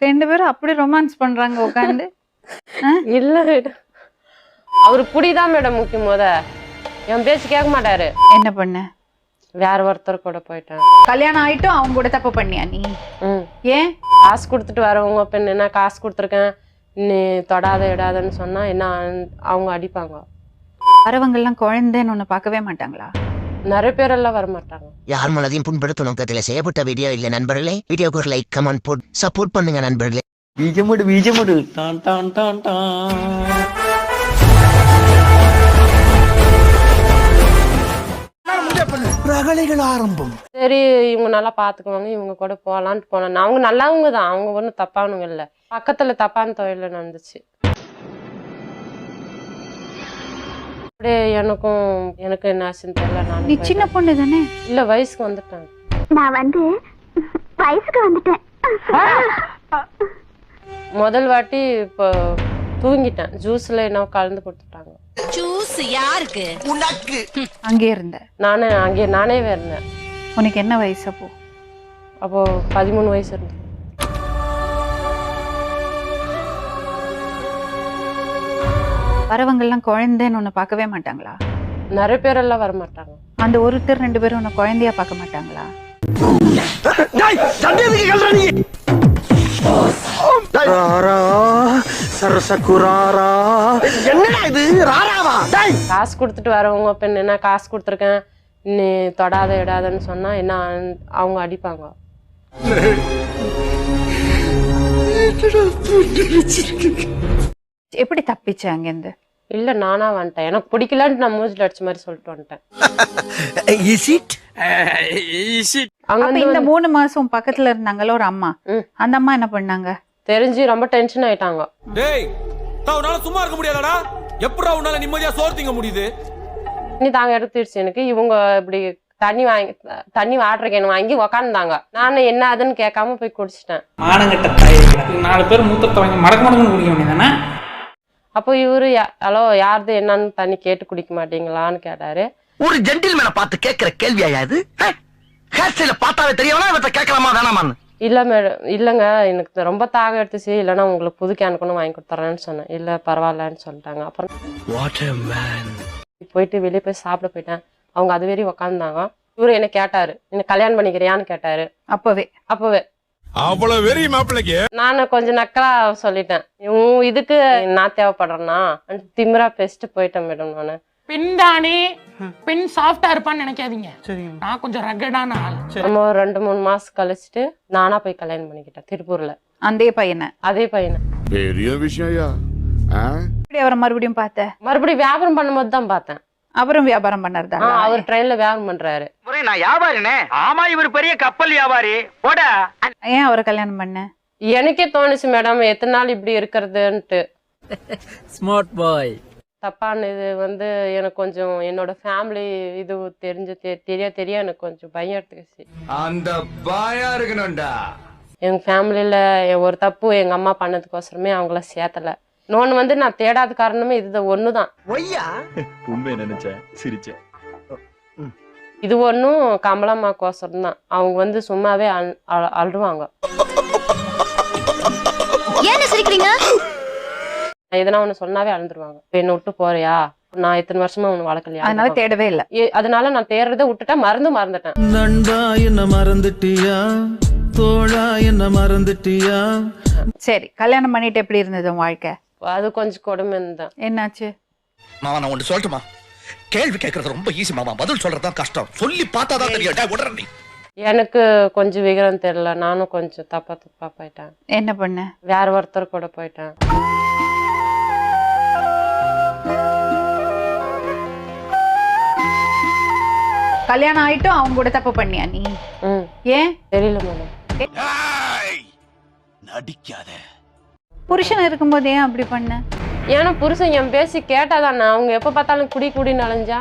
2 பேரும் அப்படி ரொமான்ஸ் பண்றாங்க உட்காந்து. இல்ல மேடம், அவரு குடிதான் மேடம் முக்கியம். என் பேச்சு கேட்க மாட்டாரு. என்ன பண்ண? வேற ஒருத்தர் கூட போயிட்டேன். கல்யாணம் ஆயிட்டும் அவங்க கூட தப்பு பண்ணியா நீ? ஏன்? காசு கொடுத்துட்டு வரவங்க பெண் என்ன காசு கொடுத்துருக்கேன் நீ தொடாத இடாதன்னு சொன்னா என்ன அவங்க அடிப்பாங்க. வரவங்க எல்லாம் குழந்தைன்னு ஒண்ணு பார்க்கவே மாட்டாங்களா? நிறைய பேர் எல்லாம் வரமாட்டாங்க. யார் மனதையும் புண்படுத்தும் நோக்கத்துல செய்யப்பட்ட வீடியோ இல்ல நண்பர்களே. வீடியோக்கு ஒரு லைக் கமெண்ட் போட்டு சப்போர்ட் பண்ணுங்க நண்பர்களே. பீஜமுடு டான் டான் டான் டான். ரகளைகள் ஆரம்பம். சரி இவங்க நல்லா பாத்துக்குவாங்க, இவங்க கூட போலான்ட்டு போனேன். அவங்க நல்லவங்க தான், அவங்க ஒன்றும் தப்பானவங்க இல்லை. பக்கத்துல தப்பான தொழில நடந்துச்சு. அப்படியே எனக்கு என்ன ஆச்சுன்னு தெரியல. நீ நான் சின்ன பொண்ணு தானே? இல்ல வயசுக்கு வந்துட்டேன். நான் வயசுக்கு வந்துட்டேன். முதல் வாட்டி இப்போ தூங்கிட்டேன். ஜூஸ்ல என்ன கலந்து கொடுத்துட்டாங்க. ஜூஸ் யாருக்கு? உனக்கு. அங்கே இருந்த? நானே இருந்தேன். உனக்கு என்ன வயசு அப்போ? அப்போ 13 வயசு இருந்தது. வரவங்க எல்லாம் குழந்தைன்னு ஒண்ணு பார்க்கவே மாட்டாங்களா? நிறைய பேர் எல்லாம் வரமாட்டாங்க. அந்த ஒருத்தர் 2 பேரும் உன்னை குழந்தையா பார்க்க மாட்டாங்களா? காசு கொடுத்துட்டு வரவங்க பெண் என்ன காசு கொடுத்துருக்கேன் நீ தொடாத இடாதன்னு சொன்னா என்ன அவங்க அடிப்பாங்க. எப்படி தப்பிச்ச அங்கிருந்து? இல்ல நானா வந்துட்டேன். எனக்கு பிடிக்கலன்னு நான் மூஞ்சில அடிச்ச மாதிரி சொல்லிட்டு வந்துட்டேன். அங்க அப்ப இந்த 3 மாசம் பக்கத்துல இருந்தாங்கல்ல ஒரு அம்மா, அந்த அம்மா என்ன பண்ணாங்க? தெரிஞ்சு ரொம்ப டென்ஷன் ஆயிட்டாங்க. டேய் உன்னால சும்மா இருக்க முடியாதடா? எப்படா உன்னால நிம்மதியா சோறு திங்க முடியுது? நீ தாங்க எடுத்துடுச்சு எனக்கு. இவங்க இப்படி தண்ணி வாட்டர் கேன் வாங்கி உக்காந்துந்தாங்க. நான் என்ன அதுன்னு கேட்காம போய் குடிச்சிட்டேன். மானங்கட்ட தாய் 4 பேர் மூத்தத்தை வாங்கி மடக்கு குடிக்க வேண்டியதானே? அப்போ இவரு ஹலோ யாருது என்னன்னு தண்ணி கேட்டு குடிக்க மாட்டீங்களான்னு கேட்டாரு. ஒரு ஜென்டில்மேனை பார்த்து கேட்கிற கேள்வியா இது? ஹேர் ஸ்டைல பார்த்தாவே தெரியவனா இவற்றை கேட்கலாமா வேணாமான்னு? இல்ல மேடம், இல்லங்க எனக்கு ரொம்ப தாகம் எடுத்துச்சு, இல்லைன்னா உங்களுக்கு புது கேனுக்கு வாங்கி கொடுத்துறேன்னு சொன்னேன். இல்ல பரவாயில்லன்னு சொல்லிட்டாங்க. அப்புறம் போயிட்டு வெளியே போய் சாப்பிட போயிட்டேன். அவங்க அது வரையும் உக்காந்துந்தாங்க. இவரு என்ன கேட்டாரு, என்ன கல்யாணம் பண்ணிக்கிறியான்னு கேட்டாரு. அப்பவே அவ்வளவு வெறி மாப்பிளைக்கு நானு கொஞ்சம் நக்கலா சொல்லிட்டேன். இதுக்கு நான் தேவைப்படுறேன்னா திமிரா பேசிட்டு போயிட்டேன் மேடம். நானு பெண் தானே, பெண் சாஃப்டா இருப்பான்னு நினைக்காதீங்க. நான் கொஞ்சம் ரகடான ஆள். நம்ம ஒரு 2-3 மாசம் கழிச்சுட்டு நானா போய் கல்யாணம் பண்ணிக்கிட்டேன் திருப்பூர்ல. அதே பையனை பெரிய விஷயம். அவரை மறுபடியும் பார்த்த? மறுபடியும் வியாபாரம் பண்ணும்போது தான் பார்த்தேன். அப்புறம் வியாபாரம் பண்ணறதா? அவர் ட்ரெயின்ல வியாபாரம் பண்றாரு. நான் வியாபாரினே. ஆமா, இவர் பெரிய கப்பல் வியாபாரி. போட ஏன் அவரை கல்யாணம் பண்ண? எனக்கே தோணுச்சு மேடம், எத்தனை நாள் இப்படி இருக்கிறதுன்ட்டு. Smart boy. தப்பான இது எனக்கு கொஞ்சம் என்னோட ஃபேமிலி இது தெரிய எனக்கு கொஞ்சம் பயம் எடுத்துக்கிச்சு. அந்த பாயா இருக்கணும்டா. எங்க ஃபேமிலியில ஒரு தப்பு எங்க அம்மா பண்ணதுக்கோசரமே அவங்கள சேர்த்தல. இன்னொன்னு நான் தேடாத காரணமே இது ஒண்ணுதான். இது ஒண்ணும் கமலம்மா கோசரம் தான். அவங்க சும்மாவே அழுவாங்க. எதனா ஒண்ணு சொன்னாவே அழுந்துருவாங்க. என்ன விட்டு போறியா, நான் இத்தனை வருஷமா ஒண்ணு வளர்க்கலையா, அதனால தேடவே இல்ல. அதனால நான் தேடுறதை விட்டுட்டேன். மறந்துட்டேன். நண்பா என்ன மறந்துட்டியா, தோழா என்ன மறந்துட்டியா. சரி, கல்யாணம் பண்ணிட்டு எப்படி இருந்தது உன் வாழ்க்கை? அது கொஞ்சம் கொடுமை தான். என்னாச்சு மாமா? நான் ஒன்று சொல்லட்டுமா? கேள்வி கேட்கறது ரொம்ப ஈஸி மாமா, பதில் சொல்றதுதான் கஷ்டம். சொல்லி பார்த்தாதான் தெரியும். எனக்கு கொஞ்சம் விவரம் தெரியல. நானும் கொஞ்சம் தப்பா போயிட்டேன். என்ன பண்ண? வேற ஒருத்தர் கூட போயிட்டேன். கல்யாணம் ஆயிட்டும் அவங்க கூட தப்பு பண்ணியா நீ? ஏன் தெரியல மேடம். நடிக்காத. புருஷன் இருக்கும்போது ஏன் அப்படி பண்ண? ஏன்னா புருஷன் என் பேசி கேட்டாதானே. அவங்க எப்ப பார்த்தாலும் குடின்னு அலைஞ்சா.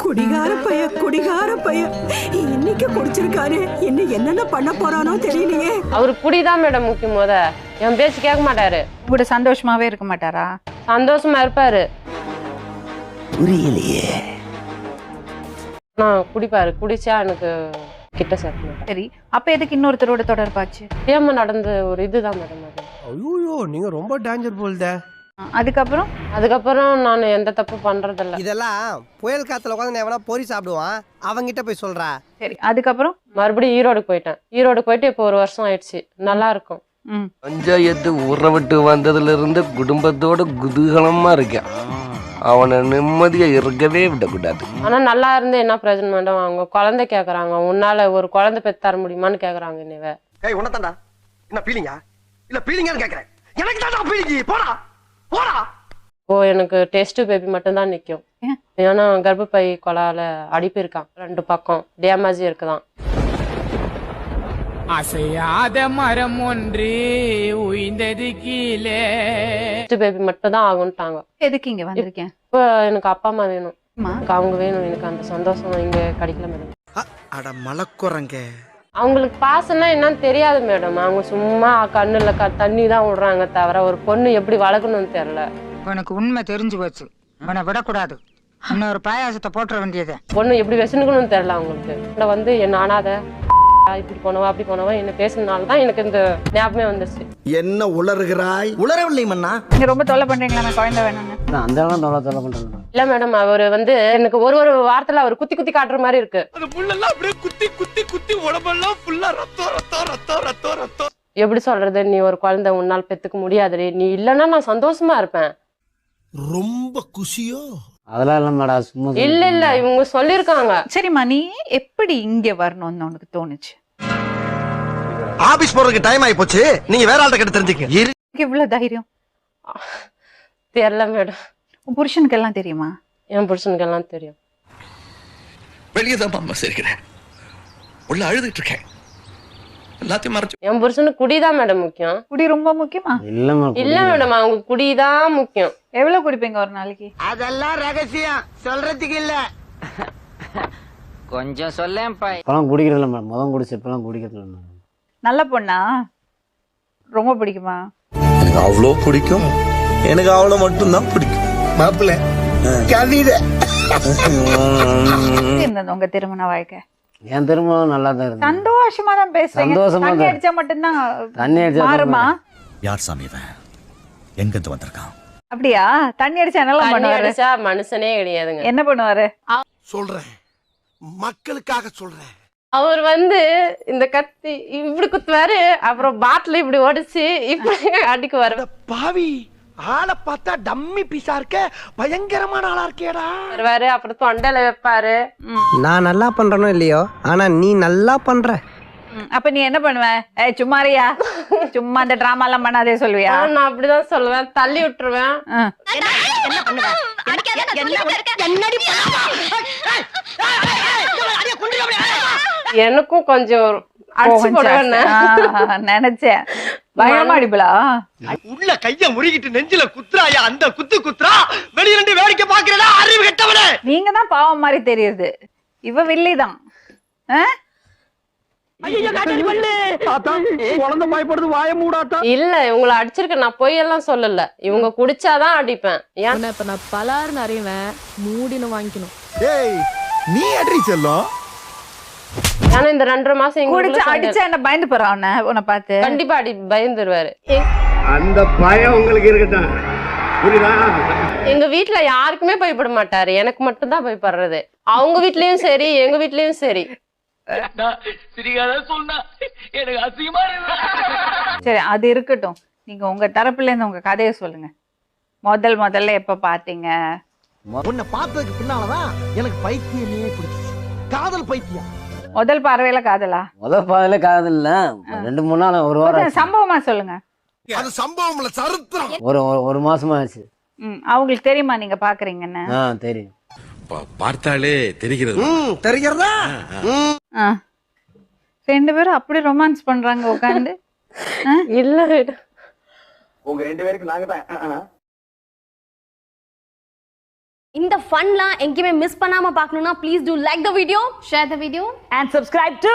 குடிகார பைய இன்னைக்கு குடிச்சிருக்காரு. இன்னும் என்னென்ன பண்ண போறானோ தெரியலையே. அவரு குடிதான் மேடம் முக்கியம். என் பேச்சு கேட்க மாட்டாரு. கூட சந்தோஷமாவே இருக்க மாட்டாரா? சந்தோஷமா இருப்பாரு. புரியலையே. நான் குடிப்பாரு. குடிச்சா எனக்கு கிட்ட சேர்க்கணும். சரி, அப்ப எதுக்கு இன்னொருத்தரோட தொடர்பாச்சு? தெரியாம நடந்த ஒரு இதுதான் மேடம் அது. ஐயோ நீங்க ரொம்ப டேஞ்சர் போல்தே. அதுக்கப்புறம் நான் எந்த தப்பு பண்றதில்ல. இதெல்லாம் புயல் காத்துல உட்காந்து எவனா பொறி சாப்பிடுவான், அவங்கிட்ட போய் சொல்றா. சரி, அதுக்கப்புறம் மறுபடியும் ஈரோடு போயிட்டேன். ஈரோடு போயிட்டு இப்போ 1 வருஷம் ஆயிடுச்சு. நல்லா இருக்கும். பஞ்சாயத்து ஊற விட்டு வந்ததுல இருந்து குடும்பத்தோட குதூகலமா இருக்கேன். அவனை நிம்மதியா இருக்கவே விடக்கூடாது. ஆனா நல்லா இருந்து என்ன பிரயோஜனம் மேடம்? அவங்க குழந்தை கேக்குறாங்க, உன்னால ஒரு குழந்தை பெத்து தர முடியுமான்னு கேக்குறாங்க. நீவ ஏய் உனதான்டா என்ன ஃபீலிங்கா? இல்ல ஃபீலிங்கான்னு கேக்குறேன். எனக்கு தான் ஃபீலிங். போடா போடா. இப்போ எனக்கு டெஸ்ட் பேபி மட்டும் தான் நிக்கும். ஏன்னா கர்ப்பப்பை கொலால அடிப்பு இருக்கான், 2 பக்கம் டேமேஜ் இருக்குதான். அசையாத மரம் ஒன்று உயிர்ந்தது கீழே. டெஸ்ட் பேபி மட்டும் தான் ஆகும்ட்டாங்க. எதுக்கு இங்க வந்திருக்கேன்? இப்போ எனக்கு அப்பா அம்மா வேணும், எனக்கு அவங்க வேணும். எனக்கு அந்த சந்தோஷம் இங்க கிடைக்கல மேடம். அட மலக்குறங்க. அவங்களுக்கு பாசம்னா என்னன்னு தெரியாது மேடம். அவங்க சும்மா கண்ணுல தண்ணி தான் விடுறாங்க தவிர ஒரு பொண்ணு எப்படி வளர்க்கணும்னு தெரியல. உனக்கு உண்மை தெரிஞ்சு போச்சு, உன்னை விடக்கூடாது. இன்னொரு பாயாசத்தை போட்டுற வேண்டியது. பொண்ணு எப்படி வச்சுக்கணும்னு தெரியல அவங்களுக்கு. இல்லை வந்து என்ன ஆனாத இப்படி போனவா அப்படி போனவா என்ன பேசுனதுனாலதான் எனக்கு இந்த ஞாபகமே வந்துச்சு. என்ன உளறுகிறாய்? உளரவில்லை மன்னா. நீங்க ரொம்ப தொல்லை பண்றீங்களா? நான் குழந்தை வேணும்னு. அந்த தொலை பண்றேன். இல்ல மேடம், அவர் வந்து எனக்கு ஒரு வார்த்தையில அவர் குத்தி குத்தி காட்டுற மாதிரி இருக்கு. அந்த புல்லெல்லாம் அப்படியே குத்தி குத்தி குத்தி உடம்பெல்லாம் ஃபுல்லா ரத்தம் ரத்தம் ரத்தம் ரத்தம் ரத்தம். எப்படி சொல்றது? நீ ஒரு குழந்தை உன்னால் பெத்துக்க முடியாதுடி, நீ இல்லன்னா நான் சந்தோஷமா இருப்பேன். ரொம்ப குஷியோ? அதெல்லாம் இல்ல மேடம், சும்மா. இல்ல இவங்க சொல்லிருக்காங்க. சரிம்மா, நீ எப்படி இங்க வரணும்னு உனக்கு தோணுச்சு? ஆபீஸ் போறதுக்கு டைம் ஆயி போச்சு, நீங்க வேற ஆள்கிட்ட கிட்ட தெரிஞ்சுக்க. இவ்வளவு தைரியம் தெரியல மேடம். உன் புருஷனுக்கு எல்லாம் தெரியுமா? என் புருஷனுக்கு எல்லாம் தெரியும். வெளியே தான் அம்மா சிரிக்கிறேன், உள்ள அழுதுட்டு இருக்கேன், எல்லாத்தையும் மறைச்சு. என் புருஷனுக்கு குடிதான் மேடம் முக்கியம். குடி ரொம்ப முக்கியமா? இல்ல மேடம், அவங்க குடிதான் முக்கியம். எவ்வளவு குடிப்பீங்க ஒரு நாளைக்கு? அதெல்லாம் ரகசியம், சொல்றதுக்கு இல்ல. கொஞ்சம் சொல்லேன்ப்பா. இப்பெல்லாம் குடிக்கிறதில்ல மேடம், முதல் குடிச்சு இப்பெல்லாம் குடிக்கிறதில்ல மேடம். நல்ல பொண்ணா? ரொம்ப பிடிக்குமா? எனக்கு அவ்வளோ பிடிக்கும், எனக்கு அவ்வளோ மட்டும்தான் பிடிக்கும். மாப்பிள்ள கவிதை. இருந்தது உங்க திருமண வாழ்க்கை? என் திருமணம் நல்லா தான் இருந்தது. சந்தோஷமா தான் பேசுறீங்க. சந்தோஷமா தண்ணி அடிச்சா மட்டும்தான் தண்ணி அடிச்சா மாறுமா? யார் சாமி இவன்? எங்க இருந்து வந்திருக்கான்? அப்படியா? தண்ணி அடிச்சா என்னெல்லாம் தண்ணி பண்ணுவாரு? அடிச்சா மனுஷனே கிடையாதுங்க. என்ன பண்ணுவாரு? சொல்றேன், மக்களுக்காக சொல்றேன். அவர் வந்து இந்த கத்தி இப்படி குத்துவாரு, அப்புறம் பாட்டில் இப்படி உடைச்சு இப்படி அடிக்குவாரு. பாவி ஆளை பார்த்தா டம்மி பீஸா இருக்க, பயங்கரமான ஆளா இருக்கேடா. வருவாரு, அப்புறம் தொண்டையில வைப்பாரு. நான் நல்லா பண்றனோ இல்லையோ, ஆனா நீ நல்லா பண்ற. அப்ப நீ என்ன பண்ணுவ? ஏய் சும்மாரியா, சும்மா அந்த டிராமா எல்லாம் பண்ணாதே சொல்லுவியா? நான் அப்படிதான் சொல்லுவேன், தள்ளி விட்டுருவேன். எனக்கும் கொஞ்சம் அடிச்சு போடுவேன் நினைச்சேன். பயமா அடிப்பலா? உள்ள கைய முறிக்கிட்டு நெஞ்சில குத்துறாயா, அந்த குத்து குத்துறா, வெளிய ரெண்டு வேடிக்கை பாக்குறடா அறிவு கெட்டவனே. நீங்க தான் பாவம் மாதிரி தெரியுது, இவ வில்லிதான். குழந்தை பயப்படுது, வாய மூடாட்டா. இல்ல இவங்களை அடிச்சிருக்க, நான் பொய் எல்லாம் சொல்லல. இவங்க குடிச்சாதான் அடிப்பேன். ஏன் இப்ப நான் பலார் நிறைவேன், மூடினு வாங்கிக்கணும். ஏய் நீ அடி செல்லம். ஆனா இந்த 2.5 மாசம் குடிச்சு அடிச்சா என்ன பயந்து போறான் உன்னை பார்த்து? கண்டிப்பா பயந்துருவாரு. அந்த பயம் உங்களுக்கு இருக்கட்டும், புரியுதா? எங்க வீட்டுல யாருக்குமே பயப்பட மாட்டாரு, எனக்கு மட்டும் தான் பயப்படுறது. அவங்க வீட்லயும் சரி, எங்க வீட்லயும் சரி. சரி, அது இருக்கட்டும். நீங்க உங்க தரப்புல இருந்து உங்க கதையை சொல்லுங்க. முதல்ல எப்ப பாத்தீங்க? உன்னை பார்த்ததுக்கு பின்னாலதான் எனக்கு பைத்தியமே பிடிச்சிச்சு. காதல் பைத்தியம். முதல் பார்வையில காதலா? முதல் பார்வையில காதல் இல்ல, 2-3 நாள், ஒரு வாரம். சம்பவமா சொல்லுங்க. அது சம்பவம்ல சரித்திரம். ஒரு மாசமா ஆச்சு. அவங்களுக்கு தெரியுமா நீங்க பாக்குறீங்கன்னு? தெரியும். பார்த்தாலே தெரிகிறது. தெரிகிறதா? 2 பேரும் அப்படி ரொமான்ஸ் பண்றாங்க உட்காந்து. இல்ல உங்க 2 பேருக்கு நாங்க தான். இந்த ஃபன்லாம் எங்கேயுமே மிஸ் பண்ணாம பார்க்கணும்னா please do like the video, share the video and subscribe to